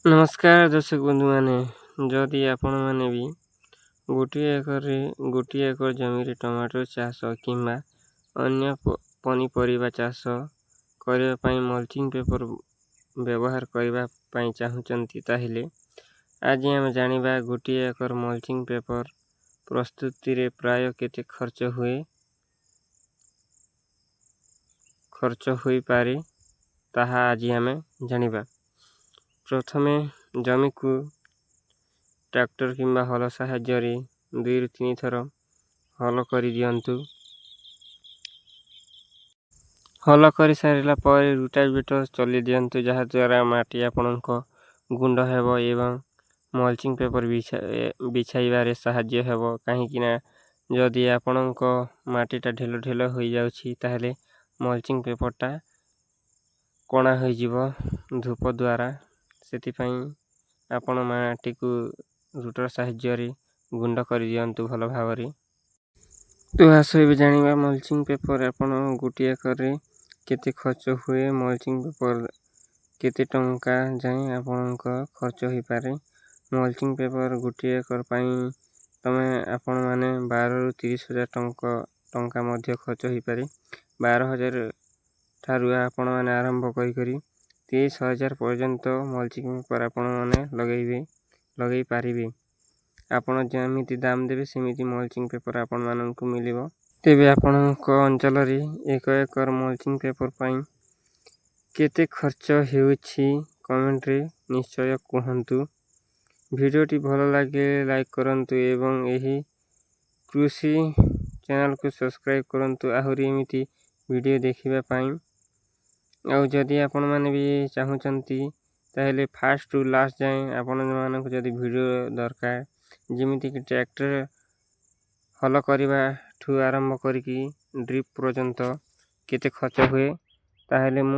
ନମସ୍କାର ଦର୍ଶକ ବନ୍ଧୁମାନେ, ଯଦି ଆପଣମାନେ ବି ଗୋଟିଏ ଏକର ଜମିରେ ଟମାଟୋ ଚାଷ କିମ୍ବା ଅନ୍ୟ ପନିପରିବା ଚାଷ କରିବା ପାଇଁ ମଲ୍ଚିଂ ପେପର ବ୍ୟବହାର କରିବା ପାଇଁ ଚାହୁଁଛନ୍ତି, ତାହେଲେ ଆଜି ଆମେ ଜାଣିବା ଗୋଟିଏ ଏକର ମଲ୍ଚିଂ ପେପର ପ୍ରସ୍ତୁତିରେ ପ୍ରାୟ କେତେ ଖର୍ଚ୍ଚ ହୋଇପାରେ ତାହା ଆଜି ଆମେ ଜାଣିବା। ପ୍ରଥମେ ଜମିକୁ ଟ୍ରାକ୍ଟର କିମ୍ବା ହଳ ସାହାଯ୍ୟରେ 2ରୁ 3 ଥର ହଳ କରିଦିଅନ୍ତୁ। ହଳ କରିସାରିଲା ପରେ ରୁଟାଭିଟର ଚଲେଇ ଦିଅନ୍ତୁ, ଯାହାଦ୍ୱାରା ମାଟି ଆପଣଙ୍କ ଗୁଣ୍ଡ ହେବ ଏବଂ ମଲ୍ଚିଂ ପେପର ବିଛାଇବାରେ ସାହାଯ୍ୟ ହେବ। କାହିଁକି ନା ଯଦି ଆପଣଙ୍କ ମାଟିଟା ଢିଲ ଢିଲ ହୋଇଯାଉଛି, ତାହେଲେ ମଲ୍ଚିଂ ପେପରଟା କଣା ହୋଇଯିବ ଧୂପ ଦ୍ୱାରା। ସେଥିପାଇଁ ଆପଣ ମାଟିକୁ ରୁଟର ସାହାଯ୍ୟରେ ଗୁଣ୍ଡ କରିଦିଅନ୍ତୁ ଭଲ ଭାବରେ। ତ ଆସ ଏବେ ଜାଣିବା ମଲ୍ଚିଂ ପେପର ଆପଣ ଗୋଟିଏ ଏକରରେ କେତେ ଖର୍ଚ୍ଚ ହୁଏ। ମଲ୍ଚିଂ ପେପର କେତେ ଟଙ୍କା ଯାଏଁ ଆପଣଙ୍କ ଖର୍ଚ୍ଚ ହୋଇପାରେ। ମଲ୍ଚିଂ ପେପର ଗୋଟିଏ ଏକର ପାଇଁ ଆପଣମାନେ 12ରୁ 30 ହଜାର ଟଙ୍କା ମଧ୍ୟ ଖର୍ଚ୍ଚ ହୋଇପାରେ। 12,000 ଠାରୁ ଆପଣମାନେ ଆରମ୍ଭ କରି 30,000 ପର୍ଯ୍ୟନ୍ତ ମଲ୍ଚିଂ ପେପର ଆପଣମାନେ ଲଗେଇ ପାରିବେ। ଆପଣ ଯେମିତି ଦାମ ଦେବେ ସେମିତି ମଲ୍ଚିଂ ପେପର ଆପଣମାନଙ୍କୁ ମିଳିବ। ତେବେ ଆପଣଙ୍କ ଅଞ୍ଚଳରେ 1 ଏକର ମଲ୍ଚିଂ ପେପର ପାଇଁ କେତେ ଖର୍ଚ୍ଚ ହେଉଛି କମେଣ୍ଟରେ ନିଶ୍ଚୟ କୁହନ୍ତୁ। ଭିଡ଼ିଓଟି ଭଲ ଲାଗେ ଲାଇକ୍ କରନ୍ତୁ ଏବଂ ଏହି କୃଷି ଚ୍ୟାନେଲକୁ ସବସ୍କ୍ରାଇବ୍ କରନ୍ତୁ ଆହୁରି ଏମିତି ଭିଡ଼ିଓ ଦେଖିବା ପାଇଁ। ଆଉ ଯଦି ଆପଣମାନେ ବି ଚାହୁଁଛନ୍ତି, ତାହେଲେ ଫାଷ୍ଟରୁ ଲାଷ୍ଟ ଯାଏଁ ଆପଣମାନଙ୍କୁ ଯଦି ଭିଡ଼ିଓ ଦରକାର, ଯେମିତିକି ଟ୍ରାକ୍ଟର ହଳ କରିବାଠୁ ଆରମ୍ଭ କରିକି ଡ୍ରିପ୍ ପର୍ଯ୍ୟନ୍ତ କେତେ ଖର୍ଚ୍ଚ ହୁଏ, ତାହେଲେ ମୁଁ